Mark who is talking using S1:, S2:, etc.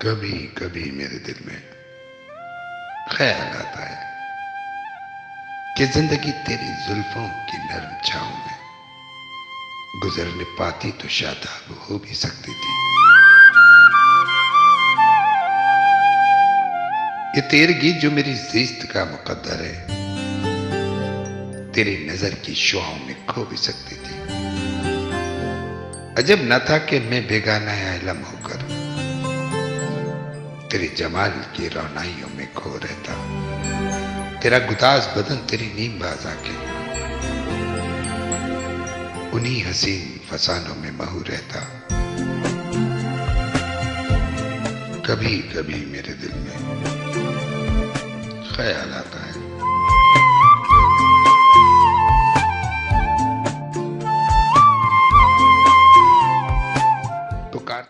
S1: कभी कभी मेरे दिल में ख्याल आता है कि जिंदगी तेरी जुल्फों की नरम छांव में गुजरने पाती तो शादाब हो भी सकती थी। ये तेरगी जो मेरी जिस्त का मुकद्दर है, तेरी नजर की शुआओं में खो भी सकती थी। अजब न था कि मैं बेगाना आलम होकर तेरे जमाल की रोनाइयों में खो रहता। तेरा गुदाज बदन, तेरी नीम बाज आंखें, उन्हीं हसीन फसानों में महू रहता। कभी कभी मेरे दिल में ख्याल आता